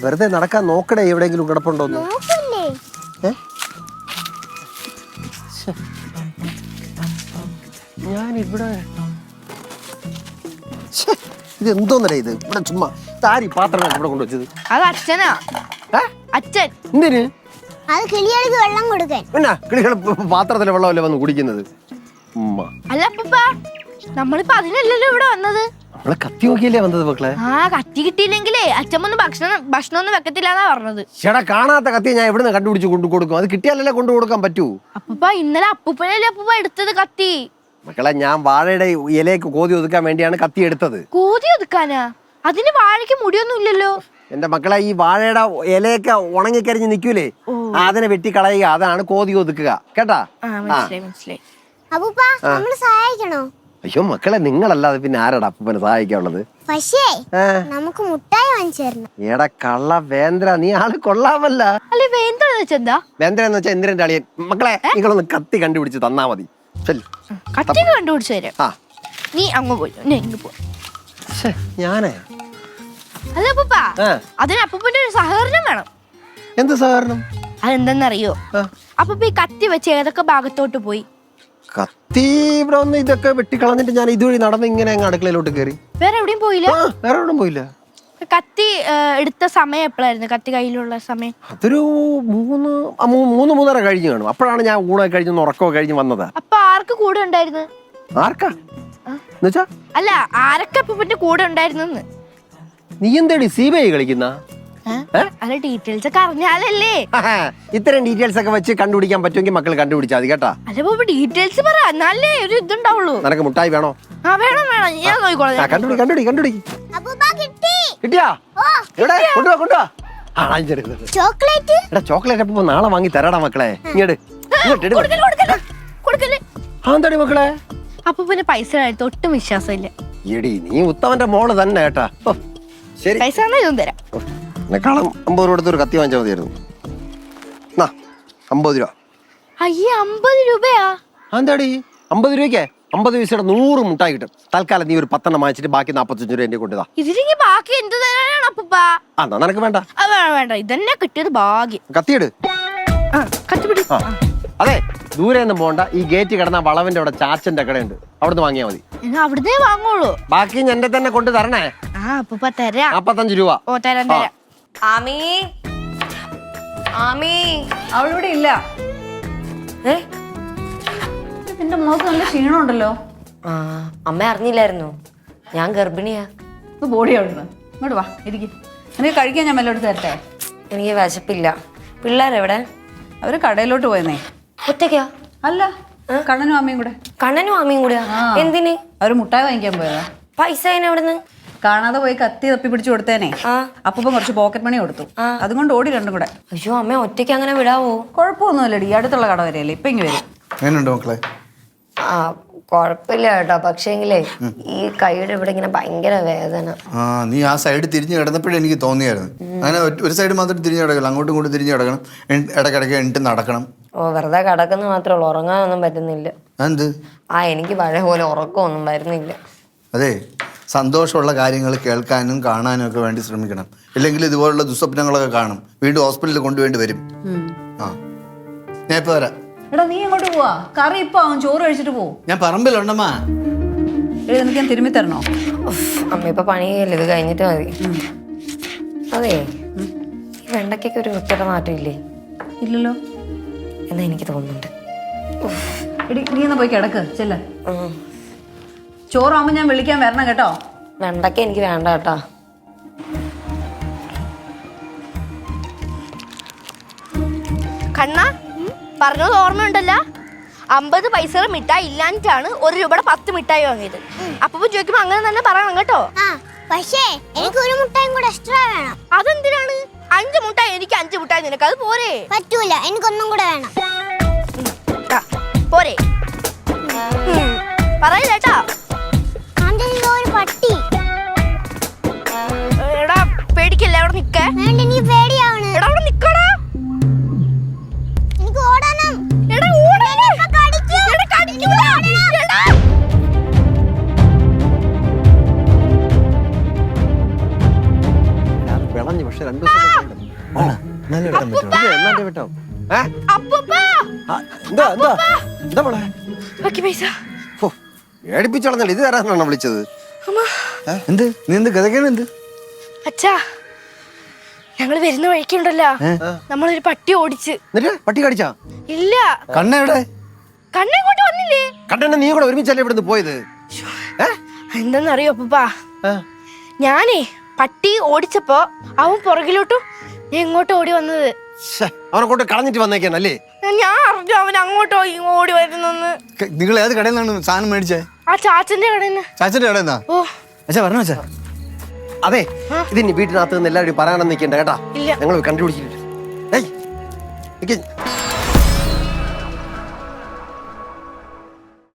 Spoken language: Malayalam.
വെറുതെ നടക്കാൻ നോക്കടേ, എവിടെയെങ്കിലും കിടപ്പുണ്ടോന്ന്. ഞാനിവിടെ ഇത് എന്തോന്നല്ലേ ഇത്? ഇവിടെ ചുമ്മാ താരി പാത്രങ്ങൾ ഇവിടെ കൊണ്ടുവച്ചത്. അത് അച്ഛനാ. അച്ഛൻ എന്തിന്? അത് കിളികൾക്ക് വെള്ളം കൊടുക്കാൻ. പിന്നെ കിളികൾ പാത്രത്തിലെ വെള്ളമല്ലേ വന്ന് കുടിക്കുന്നത്? അല്ല അപ്പൂപ്പ, നമ്മളിപ്പോ അതിനല്ലല്ലോ ഇവിടെ വന്നത്. നമ്മളെ കത്തി നോക്കിയല്ലേ വന്നത് മക്കളെ. ആ കത്തി കിട്ടിയില്ലെങ്കിലേ അച്ഛമ്മ ഭക്ഷണമൊന്നും വെക്കത്തില്ലാന്നാ പറഞ്ഞത്. ചേട്ടാ, കാണാത്ത കത്തി ഞാൻ എവിടുന്ന് കണ്ടുപിടിച്ച് കൊണ്ടു കൊടുക്കും? അത് കിട്ടിയാലല്ലേ കൊണ്ടു കൊടുക്കാൻ പറ്റൂ. അപ്പൂപ്പ, ഇന്നലെ അപ്പൂപ്പനല്ലേ അപ്പൂപ്പ എടുത്തത് കത്തി. മക്കളെ, ഞാൻ വാഴയുടെ ഇലയ്ക്ക് കോതി ഒതുക്കാൻ വേണ്ടിയാണ് കത്തി എടുത്തത്. കോതി ഒതുക്കാനാ? അതിന് വാഴയ്ക്ക് മുടിയൊന്നും ഇല്ലല്ലോ. എന്റെ മക്കളെ, ഈ വാഴയുടെ ഇലയൊക്കെ ഉണങ്ങിക്കരിഞ്ഞ് നിൽക്കൂലേ, അതിനെ വെട്ടിക്കളയുക, അതാണ് കോതി ഒതുക്കുക. കേട്ടാ? മനസ്സിലായി. അപ്പൂപ്പ, നമ്മള് സഹായിക്കണോ? അയ്യോ മക്കളെ, നിങ്ങളല്ലാതെ പിന്നെ ആരാടാ അപ്പൂപ്പനെ സഹായിക്കാനുള്ളത്? പക്ഷേ നമുക്ക് മുട്ടായി വാങ്ങിച്ചു തരണം. എടാ കള്ള വേന്ദ്ര, നീ ആള് കൊള്ളാമല്ല. അല്ലെ വേന്ദ്ര വെച്ചെന്താ? വേന്ദ്ര എന്ന് വെച്ചാൽ ഇന്ദ്രന്റെ അളിയൻ. മക്കളെ, നിങ്ങളൊന്ന് കത്തി കണ്ടുപിടിച്ച് തന്നാ മതി. കത്തി കണ്ടുപിടിച്ചു തരാം. നീ അങ്ങ് പോയി, ഇങ്ങ് പോ. ഞാനേ അല്ല അപ്പൂപ്പ, അതിന് അപ്പൂപ്പന്റെ ഒരു സഹകരണം വേണം. എന്ത് സഹകരണം? അതെന്തെന്നറിയോ? അപ്പൂപ്പ ഈ കത്തി വെച്ച് ഏതൊക്കെ ഭാഗത്തോട്ട് പോയി? കത്തി ഇവിടെ ഒന്ന് ഇതൊക്കെ വെട്ടിക്കളഞ്ഞിട്ട് ഞാൻ ഇതുവഴി നടന്ന് ഇങ്ങനെ അങ്ങ് അടുക്കളയിലോട്ട് കയറി. വേറെ എവിടെയും പോയില്ല? വേറെ എവിടെയും പോയില്ല. കത്തി എടുത്ത സമയം എപ്പോഴായിരുന്നു? കത്തി കയ്യിലുള്ള സമയം അതൊരു 3-3:30 കഴിഞ്ഞ് കാണും. അപ്പോഴാണ് ഞാൻ ഊണൊക്കെ കഴിഞ്ഞ് ഉറക്കമൊക്കെ കഴിഞ്ഞ് വന്നത്. അപ്പൊ ആർക്ക് കൂടെ ഉണ്ടായിരുന്നു? ആർക്കാ എന്നുവെച്ചാ? അല്ല, ആരൊക്കെ അപ്പൂപ്പന്റെ കൂടെ ഉണ്ടായിരുന്നു? നീ എന്തേടി CBI കളിക്കുന്ന? അല്ല, ഡീറ്റെയിൽസ് ഒക്കെ അറിഞ്ഞാലല്ലേ. ഇത്തരം ഡീറ്റെയിൽസ് ഒക്കെ വെച്ച് കണ്ടുപിടിക്കാൻ പറ്റുമെങ്കിൽ മക്കൾ കണ്ടുപിടിച്ചാൽ മതി കേട്ടാ. അല്ല അപ്പൂപ്പ, ഡീറ്റെയിൽസ് പറ, എന്നാലേ ഒരു ഇതുണ്ടാവുള്ളൂ. നിനക്ക് മുട്ടായി വേണോ? വേണം വേണം, ഞാൻ നോക്കിക്കോളാം. കണ്ടുപിടി. കിട്ടിയാ? എവിടെ? കൊണ്ടുവാ. ചോക്ലേറ്റ്. എടാ, ചോക്ലേറ്റ് അപ്പൊ നാളെ വാങ്ങി തരാടാ മക്കളെ. ഇങ്ങോട്ട് എന്താടി മക്കളെ? അപ്പൂപ്പന് പൈസ എടുത്ത് ഒട്ടും വിശ്വാസമില്ല. എടി, നീ ഉത്തമന്റെ മോള് തന്നെ കേട്ടാ. ശരി, പൈസ ഇതൊന്നും തരാം. എന്നെക്കാളും 50 രൂപ എടുത്ത് ഒരു കത്തി വാങ്ങിച്ചാൽ മതിയായിരുന്നു. 50 രൂപ. അയ്യേ, 50 രൂപയാ? എന്താടി 50 രൂപയ്ക്ക് 50 പൈസയുടെ 100 മുട്ടായി കിട്ടും. തൽക്കാലം നീ ഒരു 10 എണ്ണം വാങ്ങിച്ചിട്ട് ബാക്കി 45 രൂപ എന്റെ കൊണ്ടുതാ. ഇതിലേക്ക് ബാക്കി എന്ത് തരാനാണ് അപ്പൂപ്പ? എന്നാ നിനക്ക് വേണ്ട. വേണ്ട, ഇതന്നെ കിട്ടിയത് ഭാഗ്യം. കത്തിയിട്. കത്തിപ്പിടി. അതെ, ദൂരെ ഒന്നും പോണ്ട. ഈ ഗേറ്റ് കിടന്ന വളവിന്റെ അവിടെ ചാച്ചന്റെ കടയുണ്ട്, അവിടുന്ന് വാങ്ങിയാ മതി. അവിടുന്നേ വാങ്ങുള്ളൂ. ബാക്കി എന്റെ തന്നെ കൊണ്ട് തരണേ. അപ്പൂപ്പ തരാം. 45 രൂപ. ഓ, തരാം. ആമി, അവളിവിടെ ഇല്ല. നിന്റെ മുഖത്ത് നല്ല ക്ഷീണമുണ്ടല്ലോ. അമ്മ അറിഞ്ഞില്ലായിരുന്നു, ഞാൻ ഗർഭിണിയാ. ബോഡി അവിടുന്ന് ഇങ്ങോട്ട് വാ, ഇരിക്കും. എനിക്ക് കഴിക്കാൻ ഞാൻ മെല്ലോട്ട് തരട്ടെ? എനിക്ക് വിശപ്പില്ല. പിള്ളേരെവിടെ? അവര് കടയിലോട്ട് പോയെന്നേ. ഒറ്റയ്ക്കാ? അല്ല, കണ്ണനും അമ്മയും കൂടെ. കണ്ണനും അമ്മയും കൂടെയാ? എന്തിന്? അവര് മുട്ടായി വാങ്ങിക്കാൻ പോയതാ. പൈസ എവിടുന്ന്? കാണാതെ പോയി കത്തി തപ്പി പിടിച്ചു കൊടുത്തേനെ. അപ്പം കുറച്ച് പോക്കറ്റ് മണി കൊടുത്തു, അതുകൊണ്ട് ഓടി രണ്ടും കൂടെ. അയ്യോ, അമ്മ ഒറ്റയ്ക്ക് അങ്ങനെ വിടാവോ? കുഴപ്പമൊന്നുമില്ലടി, അടുത്തുള്ള കട വരെയല്ലേ, ഇപ്പൊ ഇങ്ങ് വരും. എങ്ങനെയുണ്ട് മക്കളെ? കൊഴപ്പില്ല കേട്ടോ, പക്ഷേങ്കിലേ ഈ കൈയുടെ ഇവിടെ ഇങ്ങനെ ഭയങ്കര വേദന. നീ ആ സൈഡ് തിരിഞ്ഞു കിടന്നപ്പോഴേ എനിക്ക് തോന്നിയായിരുന്നു. അങ്ങനെ ഒരു സൈഡ് മാത്രം തിരിഞ്ഞു കിടക്കണം, അങ്ങോട്ടും ഇങ്ങോട്ടും തിരിഞ്ഞു കിടക്കണം, ഇടയ്ക്കിടയ്ക്ക് എണിട്ട് നടക്കണം. വെറുതെ കിടക്കുന്ന മാത്രമേ ഉള്ളൂ, ഉറങ്ങാനൊന്നും പറ്റുന്നില്ല. എന്ത്? എനിക്ക് പഴയ പോലെ ഉറക്കമൊന്നും വരുന്നില്ല. അതെ, സന്തോഷമുള്ള കാര്യങ്ങൾ കേൾക്കാനും കാണാനും ഒക്കെ വേണ്ടി ശ്രമിക്കണം. ഇല്ലെങ്കിൽ ഇതുപോലുള്ള ദുസ്വപ്നങ്ങളൊക്കെ കാണും, വീണ്ടും ഹോസ്പിറ്റലിൽ കൊണ്ടുവേണ്ടി വരും. ഞാൻ ഇപ്പൊ വരാം. എടാ, നീ എങ്ങോട്ട് പോവാ? കറി ഇപ്പൊ ആവും, ചോറ് കഴിച്ചിട്ട് പോവും. ഞാൻ പറമ്പിലുണ്ടമ്മ. നിനക്ക് ഞാൻ തിരുമ്മി തരണോ? അമ്മ ഇപ്പൊ പണിയല്ലേ, ഇത് കഴിഞ്ഞിട്ട് മതി. അതെ, ഈ വെണ്ടയ്ക്കൊക്കെ ഒരു വൃത്തിയുടെ മാറ്റം ഇല്ലേ? ഇല്ലല്ലോ എന്നാ എനിക്ക് തോന്നുന്നുണ്ട്. എടി, നീ എന്നാ പോയി കിടക്ക്, ചെല്ല. ചോറാകുമ്പോ ഞാൻ വിളിക്കാൻ വരണം കേട്ടോ. വെണ്ടയ്ക്ക എനിക്ക് വേണ്ട കേട്ടാ. കണ്ണ പറഞ്ഞത് ഓർമ്മയുണ്ടല്ലോ, 50 പൈസ മിഠായി ഇല്ലാഞ്ഞിട്ടാണ് 1 രൂപയുടെ 10 മിഠായി വാങ്ങിയത്. അപ്പൊ ചോദിക്കുമ്പോ അങ്ങനെ തന്നെ പറയണം കേട്ടോ. പക്ഷേ എനിക്ക് ഒരു മുട്ടായും കൂടെ എക്സ്ട്രാ വേണം. അതെന്തിനാണ്? 5 മുട്ടായി എനിക്ക്, 5 മുട്ടായി നിനക്ക്, അത് പോരെ? പറ്റൂല, എനിക്കൊന്നും കൂടെ വേണം. പോരെ? പറയില്ലേട്ടാ. ഒരു പട്ടി. എടാ, പേടിക്കല്ലേ, അവിടെ നിക്കേ. വേണ്ട, നീ പേടിയാവണ്. എടാ, അവിടെ നിക്കടാ. എനിക്ക് ഓടണം. എടാ, വിളഞ്ഞു, പക്ഷെ 2 ദിവസം എന്നാലേ വെട്ടാൻ പറ്റുള്ളൂ. എന്നാലേ വെട്ടാം. ഏ? അപ്പൂപ്പ ആ, എന്താ എന്താ എന്താ മോളെ? ബാക്കി പൈസ. ഓ, പേടിപ്പിച്ചളഞ്ഞല്ലോ. ഇത് തരാനാണോ വിളിച്ചത്? അമ്മ എന്ത് നീ എന്ത് ഗതകേണ് എന്ത്? അച്ഛാ, ഞങ്ങള് വരുന്ന വഴിക്കുണ്ടല്ലോ, നമ്മളൊരു പട്ടി ഓടിച്ച്. എന്നിട്ട് പട്ടി കടിച്ചാ? ഇല്ല, കണ്ണെവിടെ? കണ്ണിങ്ങോട്ട് വന്നില്ലേ? കണ്ണെണ്ണ നീ കൂടെ ഒരുമിച്ചല്ലേ ഇവിടുന്ന് പോയത്? എന്താന്നറിയോ അപ്പൂപ്പാ, ആ. ഞാനേ പട്ടി ഓടിച്ചപ്പോ അവൻ പുറകിലോട്ടും ഞാൻ ഇങ്ങോട്ട് ഓടി വന്നത്. ശ്ശെ, അവനെ കൊണ്ട് കളഞ്ഞിട്ട് വന്നേക്കാനല്ലേ? ഞാൻ അറിഞ്ഞു അവൻ അങ്ങോട്ടോ ഓടി വരുന്നെന്ന്. നിങ്ങൾ ഏത് കടയിൽ നിന്നാണ് സാധനം മേടിച്ചേ? ആ ചാച്ചന്റെ കടയിൽ നിന്ന്. ചാച്ചന്റെ കടയിൽ നിന്നാ? ഓ അച്ഛാ പറഞ്ഞോ അച്ഛാ. അതെ, ഇതിനി വീട്ടിനകത്ത് നിന്ന് എല്ലാവരും പറയാനൊന്നും നിൽക്കണ്ട കേട്ടാ. ഇല്ല. ഞങ്ങൾ കണ്ടുപിടിച്ചിട്ട്